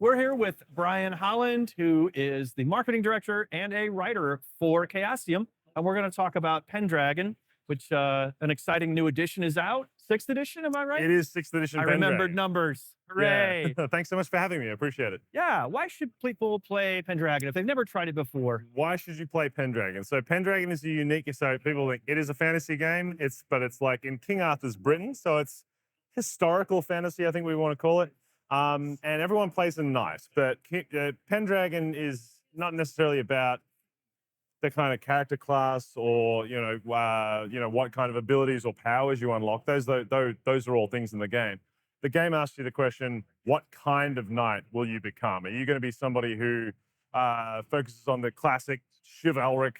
We're here with Brian Holland, who is the marketing director and a writer for Chaosium, and we're going to talk about Pendragon, which an exciting new edition is out. Sixth edition, am I right? It is sixth edition I Pendragon. remembered numbers. Hooray! Yeah. Thanks so much for having me. I appreciate it. Yeah, why should people play Pendragon if they've never tried it before? Why should you play Pendragon? So Pendragon is a unique. So people think it is a fantasy game. But it's like in King Arthur's Britain. So it's historical fantasy, I think we want to call it. And everyone plays a knight, but Pendragon is not necessarily about the kind of character class or what kind of abilities or powers you unlock. Those are all things in the game. The game asks you the question: what kind of knight will you become? Are you going to be somebody who focuses on the classic chivalric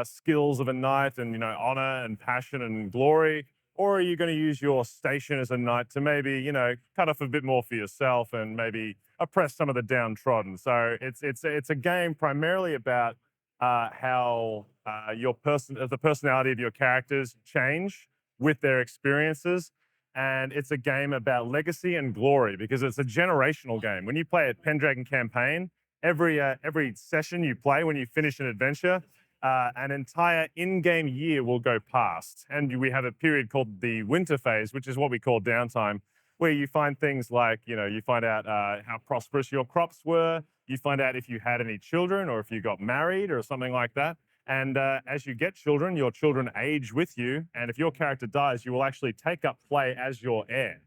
skills of a knight and honor and passion and glory? Or are you going to use your station as a knight to maybe, cut off a bit more for yourself and maybe oppress some of the downtrodden? So it's a game primarily about how the personality of your characters change with their experiences. And it's a game about legacy and glory because it's a generational game. When you play a Pendragon campaign, every session you play, when you finish an adventure, an entire in-game year will go past. And we have a period called the winter phase, which is what we call downtime, where you find things like, you find out how prosperous your crops were, you find out if you had any children or if you got married or something like that. And as you get children, your children age with you. And if your character dies, you will actually take up play as your heir.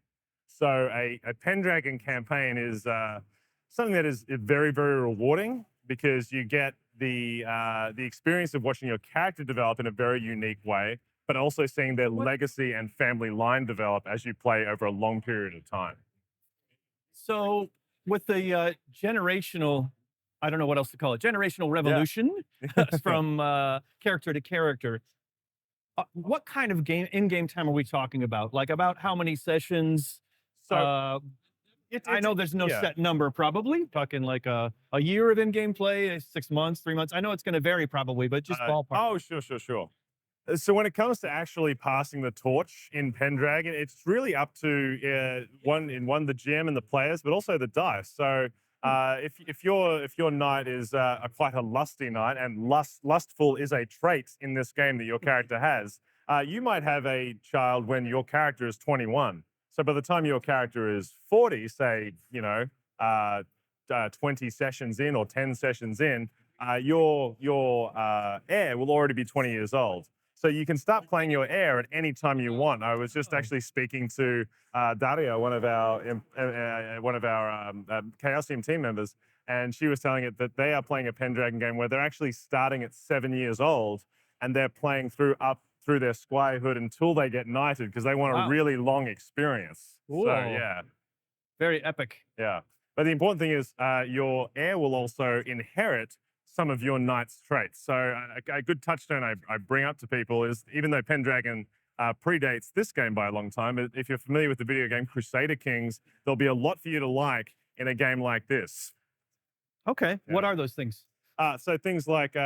So a Pendragon campaign is something that is very, very rewarding because you get the experience of watching your character develop in a very unique way, but also seeing their legacy and family line develop as you play over a long period of time. So with the generational, I don't know what else to call it, generational revolution from character to character, what kind of in-game time are we talking about? Like about how many sessions? So I know there's no set number, probably. Talking like a year of in-game play, 6 months, 3 months. I know it's going to vary probably, but just ballpark. Oh, sure. So when it comes to actually passing the torch in Pendragon, it's really up to the GM and the players, but also the dice. So if your knight is quite a lusty knight, and lustful is a trait in this game that your character has, you might have a child when your character is 21. So by the time your character is 40, say 20 sessions in or 10 sessions in, your heir will already be 20 years old. So you can start playing your heir at any time you want. I was just actually speaking to Daria, one of our Chaosium team members, and she was telling it that they are playing a Pendragon game where they're actually starting at 7 years old, and they're playing up through their squirehood until they get knighted because they want a really long experience. Cool. So yeah, very epic. Yeah, but the important thing is your heir will also inherit some of your knight's traits. So a good touchstone I bring up to people is, even though Pendragon predates this game by a long time, if you're familiar with the video game Crusader Kings, there'll be a lot for you to like in a game like this. Okay, what are those things? So things like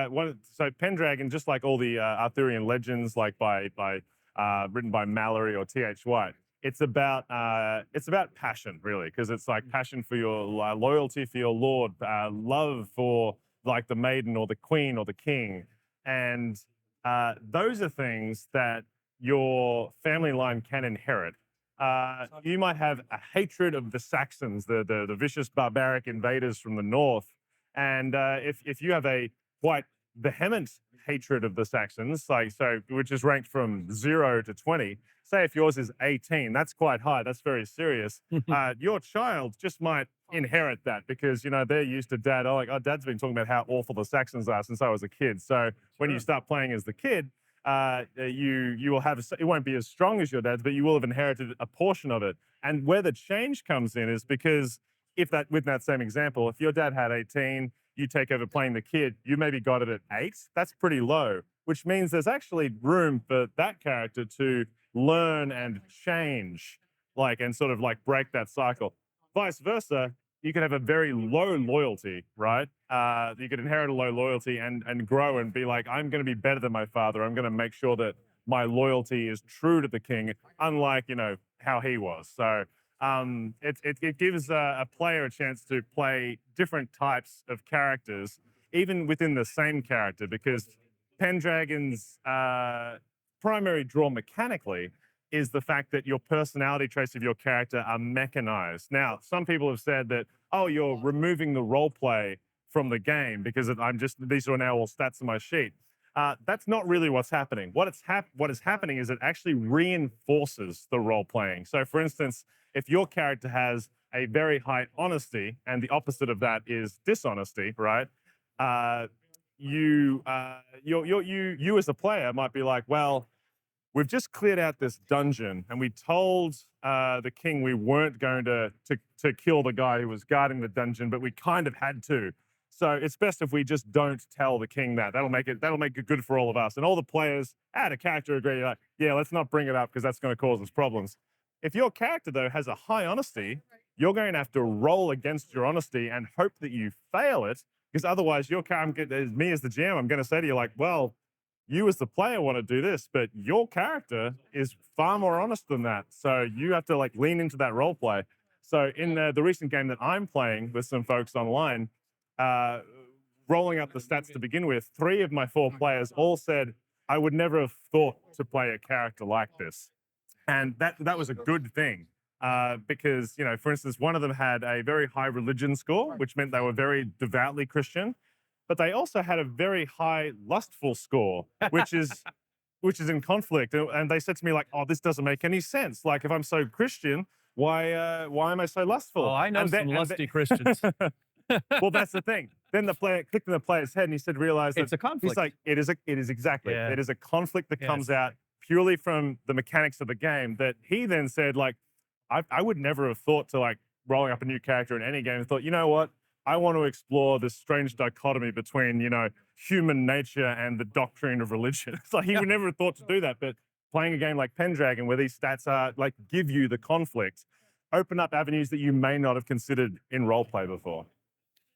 Pendragon, just like all the Arthurian legends, like written by Mallory or T.H. White, it's about passion, really, because it's like passion for your loyalty for your lord, love for like the maiden or the queen or the king, and those are things that your family line can inherit. You might have a hatred of the Saxons, the vicious barbaric invaders from the north. And if you have a quite vehement hatred of the Saxons, which is ranked from 0 to 20, say if yours is 18, that's quite high, that's very serious. Your child just might inherit that because, they're used to dad. Oh, dad's been talking about how awful the Saxons are since I was a kid. So when you start playing as the kid, you will have, it won't be as strong as your dad's, but you will have inherited a portion of it. And where the change comes in is because with that same example, if your dad had 18, you take over playing the kid, you maybe got it at 8, that's pretty low, which means there's actually room for that character to learn and change, and sort of break that cycle. Vice versa, you could have a very low loyalty, right? You could inherit a low loyalty and grow and be like, I'm going to be better than my father. I'm going to make sure that my loyalty is true to the king, unlike, how he was. So it gives a player a chance to play different types of characters, even within the same character, because Pendragon's primary draw mechanically is the fact that your personality traits of your character are mechanized. Now, some people have said that, oh, you're removing the role play from the game because these are now all stats on my sheet. That's not really what's happening. What is happening is it actually reinforces the role playing. So, for instance, if your character has a very high honesty and the opposite of that is dishonesty, right? You as a player might be like, well, we've just cleared out this dungeon, and we told the king we weren't going to kill the guy who was guarding the dungeon, but we kind of had to. So it's best if we just don't tell the king that. That'll make it good for all of us. And all the players out of character agree, like, yeah, let's not bring it up because that's going to cause us problems. If your character, though, has a high honesty, you're going to have to roll against your honesty and hope that you fail it, because otherwise me as the GM, I'm going to say to you, like, well, you as the player want to do this, but your character is far more honest than that. So you have to like lean into that role play. So in the recent game that I'm playing with some folks online, rolling up the stats to begin with, 3 of my 4 players all said, I would never have thought to play a character like this. And that was a good thing. Because, you know, for instance, one of them had a very high religion score, which meant they were very devoutly Christian. But they also had a very high lustful score, which is in conflict. And they said to me, like, oh, this doesn't make any sense. Like, if I'm so Christian, why am I so lustful? Oh, I know some lusty Christians. Well, that's the thing. Then the player clicked in the player's head and he said, realize that It's a conflict. he's like, it is exactly. Yeah. It is a conflict that Yes. comes out purely from the mechanics of the game, that he then said, like, I would never have thought to like rolling up a new character in any game and thought, you know what? I want to explore this strange dichotomy between, you know, human nature and the doctrine of religion. It's like he would never have thought to do that. But playing a game like Pendragon, where these stats are like give you the conflict, open up avenues that you may not have considered in roleplay before.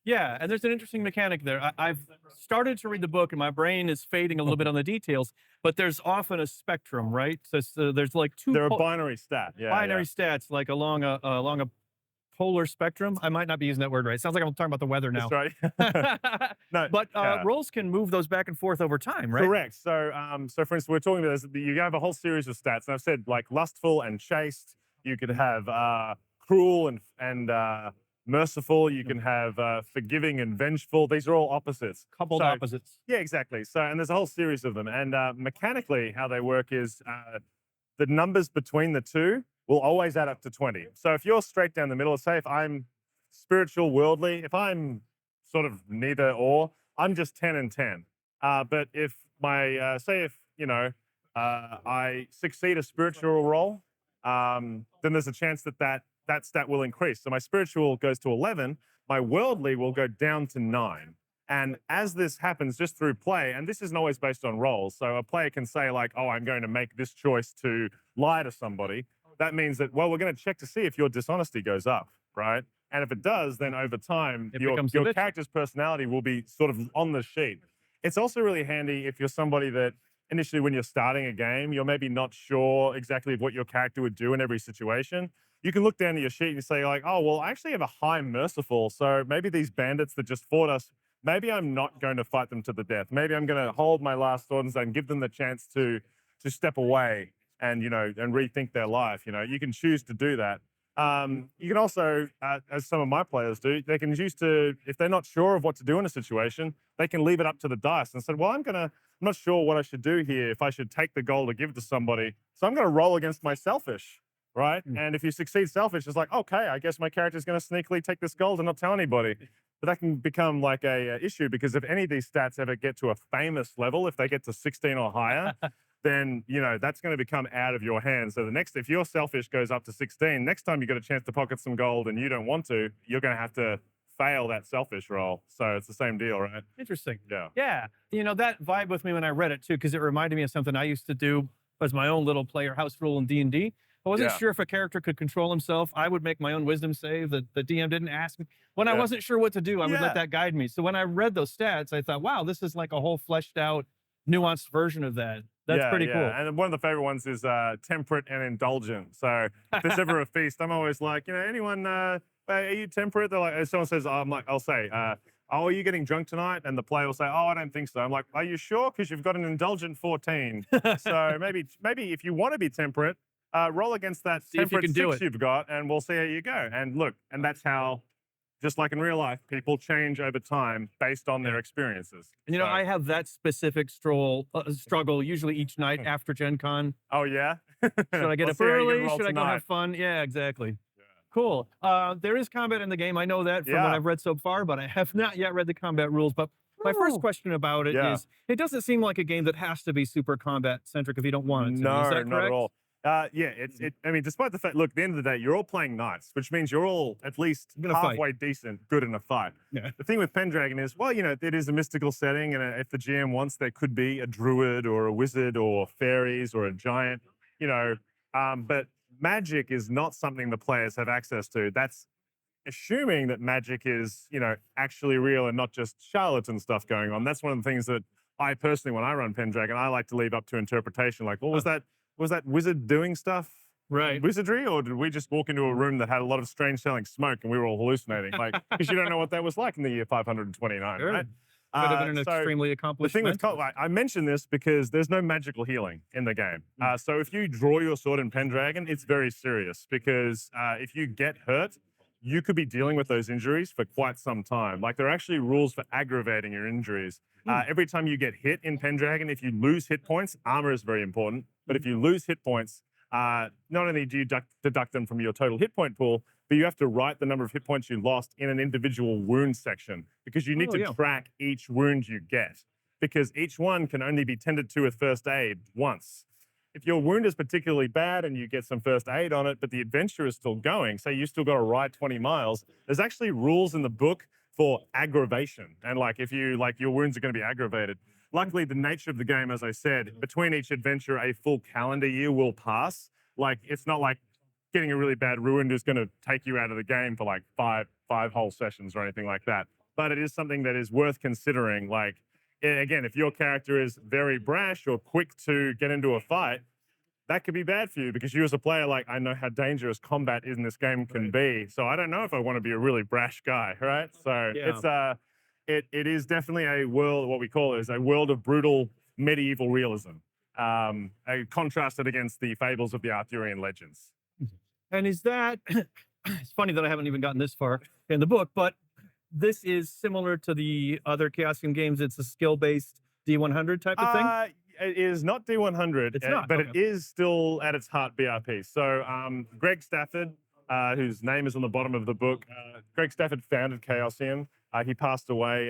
Yeah, and there's an interesting mechanic there. I've started to read the book, and my brain is fading a little bit on the details, but there's often a spectrum, right? So there's like There are binary stats, like along a polar spectrum. I might not be using that word right. It sounds like I'm talking about the weather now. That's right. No, but roles can move those back and forth over time, right? Correct. So, so for instance, we're talking about this. You have a whole series of stats, and I've said like lustful and chaste. You could have cruel and merciful. You can have forgiving and vengeful. These are all opposites. Coupled opposites. Yeah, exactly. So, and there's a whole series of them. And mechanically, how they work is the numbers between the two will always add up to 20. So if you're straight down the middle, say if I'm spiritual, worldly, if I'm sort of neither or, I'm just 10 and 10. But if my, say if, you know, I succeed a spiritual role, then there's a chance that stat will increase. So my spiritual goes to 11, my worldly will go down to 9. And as this happens just through play, and this isn't always based on roles, so a player can say like, oh, I'm going to make this choice to lie to somebody. That means that, well, we're going to check to see if your dishonesty goes up, right? And if it does, then over time, your character's personality will be sort of on the sheet. It's also really handy if you're somebody that initially when you're starting a game, you're maybe not sure exactly what your character would do in every situation. You can look down at your sheet and say like, oh, well, I actually have a high merciful. So maybe these bandits that just fought us, maybe I'm not going to fight them to the death. Maybe I'm going to hold my last sword and give them the chance to step away and, you know, and rethink their life. You know, you can choose to do that. You can also, as some of my players do, they can choose to, if they're not sure of what to do in a situation, they can leave it up to the dice and say, well, I'm not sure what I should do here, if I should take the gold to give to somebody. So I'm going to roll against my selfish, right? And if you succeed selfish, it's like, okay, I guess my character's going to sneakily take this gold and not tell anybody. But that can become like a issue, because if any of these stats ever get to a famous level, if they get to 16 or higher, then, you know, that's going to become out of your hands. So if your selfish goes up to 16, next time you get a chance to pocket some gold and you don't want to, you're going to have to fail that selfish roll. So it's the same deal, right? Interesting. Yeah. Yeah. You know, that vibe with me when I read it too, because it reminded me of something I used to do as my own little player house rule in D&D. I wasn't sure if a character could control himself. I would make my own wisdom save that the DM didn't ask me. When I wasn't sure what to do, I would let that guide me. So when I read those stats, I thought, wow, this is like a whole fleshed out, nuanced version of that. That's yeah, pretty yeah. cool. And one of the favorite ones is temperate and indulgent. So if there's ever a feast, I'm always like, anyone, are you temperate? They're like, if someone says, I'm like, I'll say, oh, are you getting drunk tonight? And the player will say, oh, I don't think so. I'm like, are you sure? Because you've got an indulgent 14. So maybe if you want to be temperate, roll against that See if you temperate can do 6 it. you've got, and we'll see how you go. And look, and that's how, just like in real life, people change over time based on their experiences. And So- I have that specific struggle usually each night after Gen Con. Oh yeah. Should I get We'll up see how you can early? roll Should I go tonight. have fun? Yeah, exactly. Yeah. Cool. There is combat in the game. I know that from what Yeah. I've read so far, but I have not yet read the combat rules. But my first question about it is: it doesn't seem like a game that has to be super combat centric if you don't want it to. Is No, that correct? not at all. Yeah, I mean, despite the fact, look, at the end of the day, you're all playing knights, which means you're all at least Gonna fight. halfway decent, good in a fight. Yeah. The thing with Pendragon is, well, it is a mystical setting, and if the GM wants, there could be a druid or a wizard or fairies or a giant, but magic is not something the players have access to. That's assuming that magic is, actually real and not just charlatan stuff going on. That's one of the things that I personally, when I run Pendragon, I like to leave up to interpretation. Like, what was that? Was that wizard doing stuff? Right. Wizardry, or did we just walk into a room that had a lot of strange smelling smoke and we were all hallucinating? Like, because you don't know what that was like in the year 529, Sure. right? Could have been an So extremely the accomplished. thing with mentor. I mention this because there's no magical healing in the game. So if you draw your sword in Pendragon, it's very serious because if you get hurt, you could be dealing with those injuries for quite some time. Like, there are actually rules for aggravating your injuries. Every time you get hit in Pendragon, if you lose hit points, armor is very important. But if you lose hit points, not only do you deduct them from your total hit point pool, but you have to write the number of hit points you lost in an individual wound section because you need to track each wound you get, because each one can only be tended to with first aid once. If your wound is particularly bad and you get some first aid on it, but the adventure is still going, say you still got to ride 20 miles, there's actually rules in the book for aggravation. And if your wounds are going to be aggravated. Luckily, the nature of the game, as I said, between each adventure, a full calendar year will pass. It's not like getting a really bad wound is going to take you out of the game for five whole sessions or anything like that. But it is something that is worth considering. Again, if your character is very brash or quick to get into a fight, that could be bad for you because you as a player, I know how dangerous combat in this game can be. So I don't know if I want to be a really brash guy, right? So it is definitely a world, what we call is a world of brutal medieval realism, contrasted against the fables of the Arthurian legends. And is that, it's funny that I haven't even gotten this far in the book, but this is similar to the other Chaosium games. It's a skill-based D100 type of thing? It is not D100, It's not, but okay. it is still at its heart BRP. So Greg Stafford, whose name is on the bottom of the book, Greg Stafford founded Chaosium. He passed away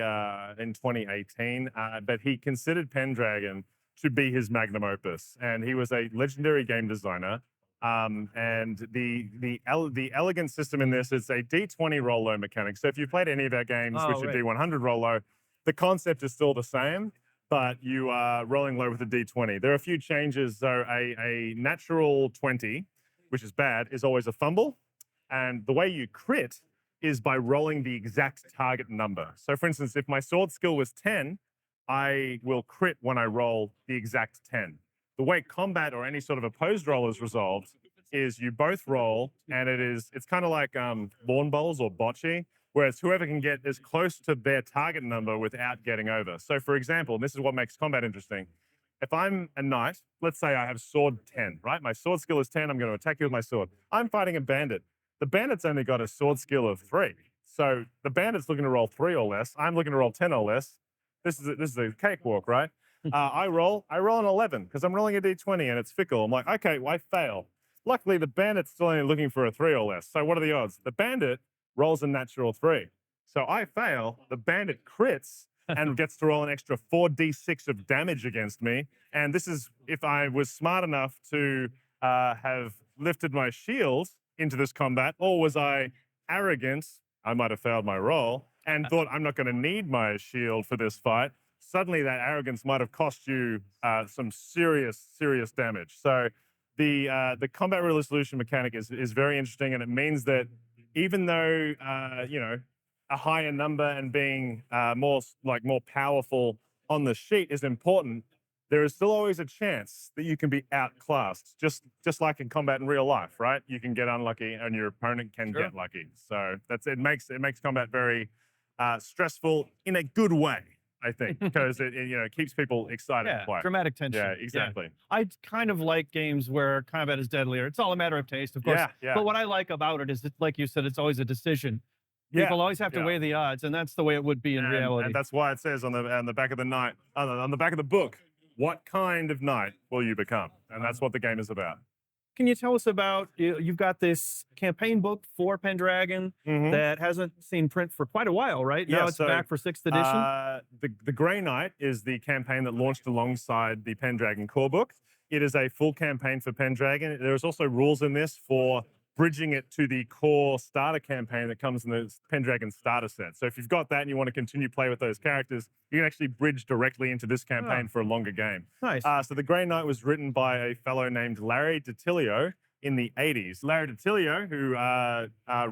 in 2018, but he considered Pendragon to be his magnum opus. And he was a legendary game designer. And the elegant system in this is a D20 roll low mechanic. So if you've played any of our games, which are D100 roll low, the concept is still the same, but you are rolling low with a D20. There are a few changes. So a natural 20, which is bad, is always a fumble. And the way you crit is by rolling the exact target number. So for instance, if my sword skill was 10, I will crit when I roll the exact 10. The way combat or any sort of opposed roll is resolved is you both roll, and it's kind of like lawn bowls or bocce, whereas whoever can get as close to their target number without getting over. So for example, and this is what makes combat interesting, if I'm a knight, let's say I have sword 10, right? My sword skill is 10, I'm going to attack you with my sword. I'm fighting a bandit. The bandit's only got a sword skill of 3. So the bandit's looking to roll 3 or less. I'm looking to roll 10 or less. This is a cakewalk, right? I roll an 11 because I'm rolling a d20 and it's fickle. I'm like, okay, well, I fail. Luckily, the bandit's still only looking for a 3 or less. So what are the odds? The bandit rolls a natural 3. So I fail, the bandit crits and gets to roll an extra 4d6 of damage against me. And this is if I was smart enough to have lifted my shield into this combat, or was I arrogant, I might have failed my roll, and thought I'm not going to need my shield for this fight. Suddenly that arrogance might have cost you some serious damage. So the combat resolution mechanic is very interesting, and it means that even though a higher number and being more powerful on the sheet is important, there is still always a chance that you can be outclassed, just like in combat in real life, right? You can get unlucky, and your opponent can Sure. get lucky. So it makes combat very stressful in a good way, I think, because it keeps people excited to play. Dramatic tension. Yeah, exactly. I kind of like games where combat is deadlier. It's all a matter of taste, of course. Yeah. But what I like about it is, like you said, it's always a decision. People always have to weigh the odds, and that's the way it would be in reality. And that's why it says on the back of the knight, on the back of the book, what kind of knight will you become? And that's what the game is about. Can you tell us about, you've got this campaign book for Pendragon that hasn't seen print for quite a while, right? Yeah, Now it's back for 6th edition. The Grey Knight is the campaign that launched alongside the Pendragon core book. It is a full campaign for Pendragon. There's also rules in this for bridging it to the core starter campaign that comes in the Pendragon starter set. So if you've got that and you want to continue play with those characters, you can actually bridge directly into this campaign for a longer game. Nice. So the Grey Knight was written by a fellow named Larry DiTilio in the 80s. Larry DiTilio, who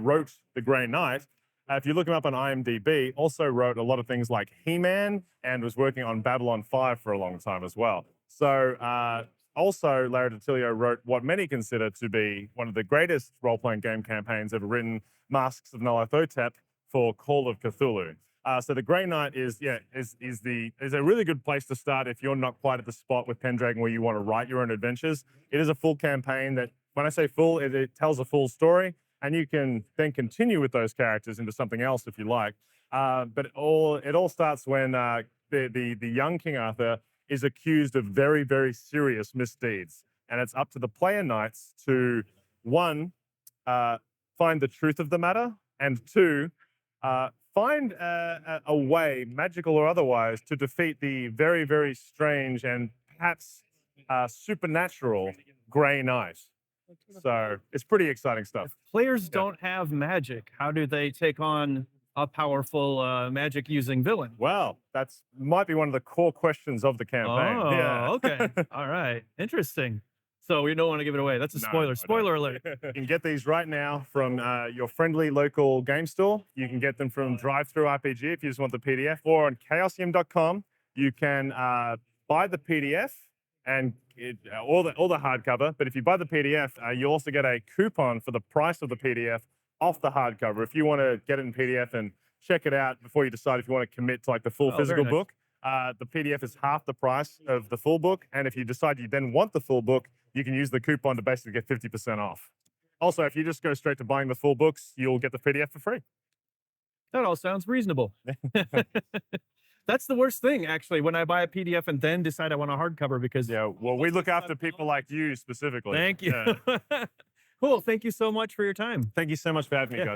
wrote the Grey Knight, if you look him up on IMDb, also wrote a lot of things like He-Man and was working on Babylon 5 for a long time as well. So also, Larry DiTilio wrote what many consider to be one of the greatest role-playing game campaigns ever written, Masks of Nyarlathotep for Call of Cthulhu. So the Grey Knight is a really good place to start if you're not quite at the spot with Pendragon where you want to write your own adventures. It is a full campaign that, when I say full, it tells a full story, and you can then continue with those characters into something else if you like. But it all starts when the young King Arthur is accused of very, very serious misdeeds. And it's up to the player knights to, one, find the truth of the matter, and two, find a way, magical or otherwise, to defeat the very, very strange and perhaps supernatural Grey Knight. So it's pretty exciting stuff. If players don't have magic, how do they take on a powerful magic-using villain? Well, that's might be one of the core questions of the campaign. Oh, okay. All right. Interesting. So we don't want to give it away. That's a spoiler. Spoiler alert. You can get these right now from your friendly local game store. You can get them from Drive-Thru RPG if you just want the PDF, or on chaosium.com. You can buy the PDF and all the hardcover. But if you buy the PDF, you also get a coupon for the price of the PDF off the hardcover. If you want to get it in PDF and check it out before you decide if you want to commit to like the full physical book, the PDF is half the price of the full book. And if you decide you then want the full book, you can use the coupon to basically get 50% off. Also, if you just go straight to buying the full books, you'll get the PDF for free. That all sounds reasonable. That's the worst thing, actually, when I buy a PDF and then decide I want a hardcover, because... Yeah, well, we look after people like you specifically. Thank you. Yeah. Cool. Thank you so much for your time. Thank you so much for having me, guys.